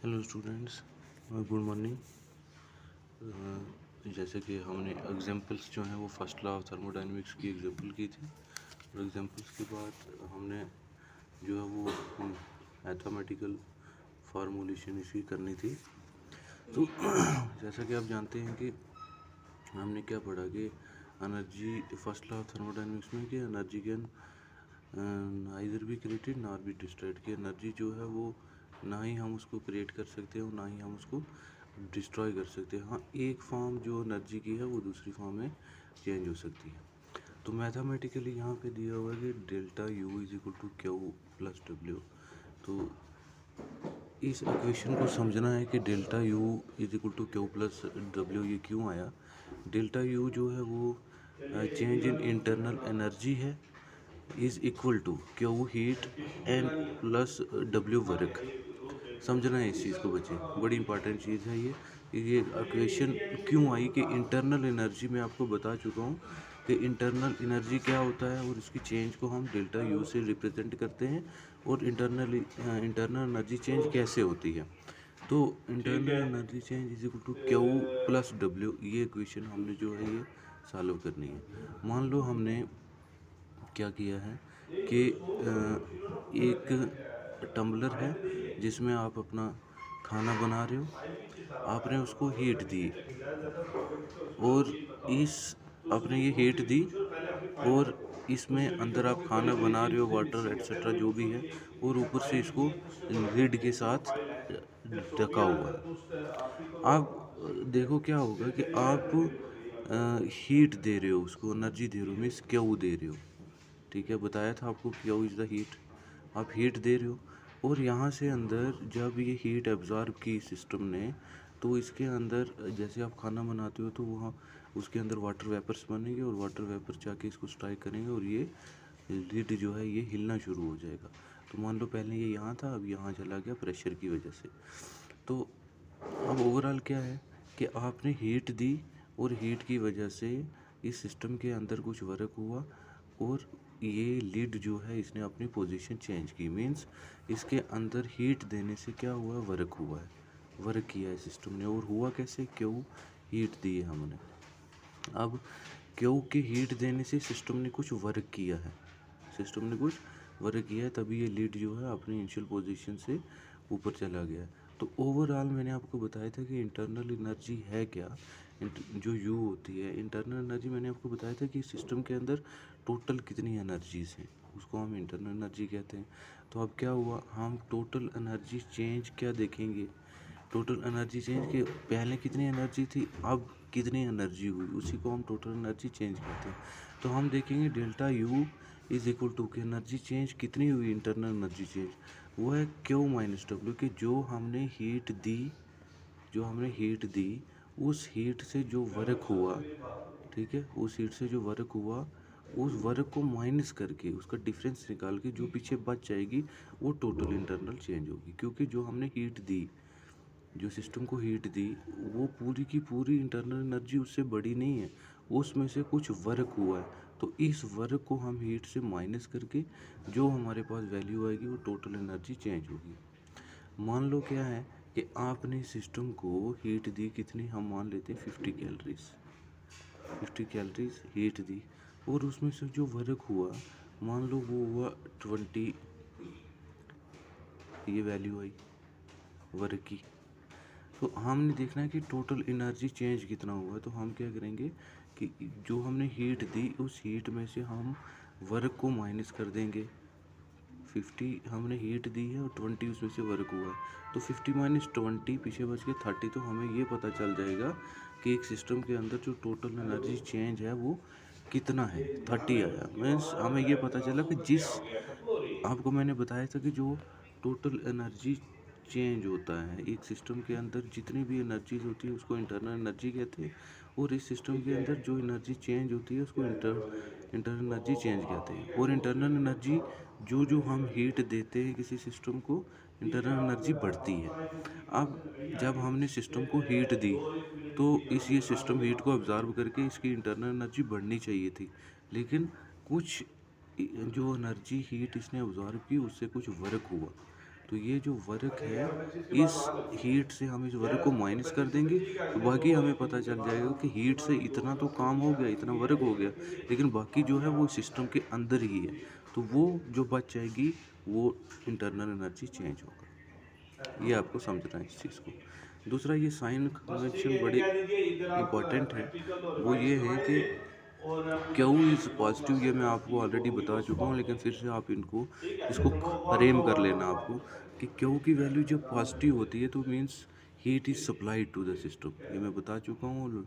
Hello students, good morning. जैसे कि हमने एग्जांपल्स जो हैं वो फर्स्ट लॉ ऑफ थर्मोडायनेमिक्स की एग्जांपल की थी, और एग्जांपल्स के बाद हमने जो है वो मैथमेटिकल फार्मूलेशन इसकी करनी थी। तो जैसा कि आप जानते हैं कि हमने क्या पढ़ा कि energy, first law of thermodynamics में कि energy can neither be created nor be destroyed, की एनर्जी जो है वो ना ही हम उसको क्रिएट कर सकते हैं और ना ही हम उसको डिस्ट्रॉय कर सकते हैं। हाँ, एक फॉर्म जो एनर्जी की है वो दूसरी फॉर्म में चेंज हो सकती है। तो मैथमेटिकली यहाँ पे दिया हुआ है कि delta U is equal to Q plus W. तो इस इक्वेशन को समझना है कि delta U is equal to Q plus W ये क्यों आया। डेल्टा यू जो है वो चेंज इन इंटरनल एनर्जी है, is equal to Q heat and plus W work. समझना है इस चीज़ को बच्चे, बड़ी इंपॉर्टेंट चीज़ है ये इक्वेशन क्यों आई कि इंटरनल एनर्जी मैं आपको बता चुका हूँ कि इंटरनल एनर्जी क्या होता है, और इसकी चेंज को हम डेल्टा यू से रिप्रेजेंट करते हैं, और इंटरनल एनर्जी चेंज कैसे होती है। तो internal energy change is equal to Q plus W, ये इक्वेशन हमने जो है ये सॉल्व करनी है। मान लो हमने क्या किया है कि एक टम्बलर है जिसमें आप अपना खाना बना रहे हो, आपने उसको हीट दी, और इस आपने ये हीट दी, और इसमें अंदर आप खाना बना रहे हो, वाटर एटसेट्रा जो भी है, और ऊपर से इसको लिड के साथ ढका हुआ है। आप देखो क्या होगा कि आप हीट दे रहे हो, उसको एनर्जी दे रहे हो, मीन्स क्यू दे रहे हो। ठीक है, बताया था आपको क्यू इज़ द हीट। आप हीट दे रहे हो, और यहाँ से अंदर जब ये हीट एब्जॉर्ब की सिस्टम ने, तो इसके अंदर जैसे आप खाना बनाते हो तो वहाँ उसके अंदर वाटर वेपर्स बनेंगे, और वाटर वेपर जाके इसको स्ट्राइक करेंगे, और ये लिड जो है ये हिलना शुरू हो जाएगा। तो मान लो पहले ये यहाँ था, अब यहाँ चला गया प्रेशर की वजह से। तो अब ओवरऑल क्या है कि आपने हीट दी, और हीट की वजह से इस सिस्टम के अंदर कुछ वर्क हुआ, और ये लिड जो है इसने अपनी पोजीशन चेंज की, मींस इसके अंदर हीट देने से क्या हुआ, वर्क हुआ है, वर्क किया है सिस्टम ने। और हुआ कैसे, क्यों हीट दी है हमने। अब क्यों के हीट देने से सिस्टम ने कुछ वर्क किया है, सिस्टम ने कुछ वर्क किया है, तभी ये लिड जो है अपनी इनिशियल पोजीशन से ऊपर चला गया है। तो ओवरऑल मैंने आपको बताया था कि इंटरनल एनर्जी है क्या, जो यू होती है इंटरनल एनर्जी। मैंने आपको बताया था कि सिस्टम के अंदर टोटल कितनी एनर्जीज हैं, उसको हम इंटरनल एनर्जी कहते हैं। तो अब क्या हुआ, हम टोटल एनर्जी चेंज क्या देखेंगे, टोटल एनर्जी चेंज के पहले कितनी एनर्जी थी, अब कितनी एनर्जी हुई, उसी को हम टोटल एनर्जी चेंज कहते हैं। तो हम देखेंगे delta U is equal to की एनर्जी चेंज कितनी हुई, इंटरनल एनर्जी चेंज वो है क्यू माइनस डब्ल्यू, कि जो हमने हीट दी, जो हमने हीट दी उस हीट से जो वर्क हुआ, ठीक है, उस हीट से जो वर्क हुआ, उस वर्क को माइनस करके उसका डिफरेंस निकाल के जो पीछे बच जाएगी वो टोटल इंटरनल चेंज होगी। क्योंकि जो हमने हीट दी, जो सिस्टम को हीट दी, वो पूरी की पूरी इंटरनल एनर्जी उससे बड़ी नहीं है, उसमें से कुछ वर्क हुआ है। तो इस वर्क को हम हीट से माइनस करके जो हमारे पास वैल्यू आएगी वो टोटल एनर्जी चेंज होगी। मान लो क्या है कि आपने सिस्टम को हीट दी कितनी, हम मान लेते हैं 50 कैलोरीज, 50 कैलोरीज हीट दी, और उसमें से जो वर्क हुआ मान लो वो हुआ 20, ये वैल्यू आई वर्क की। तो हमने देखना है कि टोटल एनर्जी चेंज कितना हुआ है। तो हम क्या करेंगे कि जो हमने हीट दी उस हीट में से हम वर्क को माइनस कर देंगे। 50 हमने हीट दी है और 20 उसमें से वर्क हुआ है, तो 50 माइनस 20 पीछे बच के 30। तो हमें ये पता चल जाएगा कि एक सिस्टम के अंदर जो टोटल एनर्जी चेंज है वो कितना है, 30 आया। मीन्स हमें ये पता चला कि जिस आपको मैंने बताया था कि जो टोटल एनर्जी चेंज होता है एक सिस्टम के अंदर, जितनी भी एनर्जीज होती है उसको इंटरनल एनर्जी कहते हैं, और इस सिस्टम के अंदर जो एनर्जी चेंज होती है उसको इंटरनल एनर्जी चेंज कहते हैं। और इंटरनल एनर्जी जो हम हीट देते हैं किसी सिस्टम को, इंटरनल एनर्जी बढ़ती है। अब जब हमने सिस्टम को हीट दी तो इस ये सिस्टम हीट को ऑब्जर्व करके इसकी इंटरनल एनर्जी बढ़नी चाहिए थी, लेकिन कुछ जो एनर्जी हीट इसने ऑब्जर्व की उससे कुछ वर्क हुआ, तो ये जो वर्क है, इस हीट से हम इस वर्क को माइनस कर देंगे, तो बाकी हमें पता चल जाएगा कि हीट से इतना तो काम हो गया, इतना वर्क हो गया, लेकिन बाकी जो है वो सिस्टम के अंदर ही है। तो वो जो बच जाएगी वो इंटरनल एनर्जी चेंज होगा। ये आपको समझना है इस चीज़ को। दूसरा, ये साइन बस ठीक कन्वेंशन है, ये बड़े कह दीजिए इधर आप इम्पोर्टेंट है। प्रैक्टिकल और वो वाइस ये है कि करवाएँगे और मुझे क्यू बताइए इज़ कि 2 पॉजिटिव, ये क्लासेस मैं में आपको इसकी वो ऑलरेडी होगी, बता वो चुका हूँ, स्टॉप लेकिन फिर होगी। से आप इनको ठीक है, इसको जैसे वो फ्रेम कर वार्म लेना तो आपको, वाटर कि क्यू की वैल्यू जब पॉजिटिव होती है तो means heat is supplied to the system. ये मैं बता चुका हूँ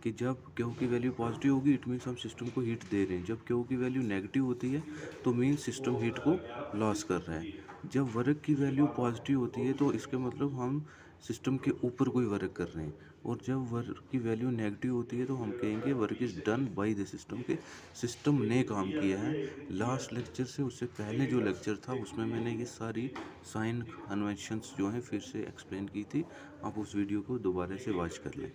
कि जब क्यू की वैल्यू पॉजिटिव होगी इट मीन्स हम सिस्टम को हीट दे रहे हैं। जब क्यू की वैल्यू नेगेटिव होती है तो मीन्स सिस्टम हीट को लॉस कर रहा है। जब वर्क की वैल्यू पॉजिटिव होती है तो इसके मतलब हम सिस्टम के ऊपर कोई वर्क कर रहे हैं। और जब वर्क की वैल्यू नेगेटिव होती है तो हम कहेंगे work is done by the system, के सिस्टम ने काम किया है। लास्ट लेक्चर से उससे पहले जो लेक्चर था उसमें मैंने ये सारी साइन कन्वेंशंस जो हैं फिर से एक्सप्लेन की थी। आप उस वीडियो को दोबारा से वॉच कर लें।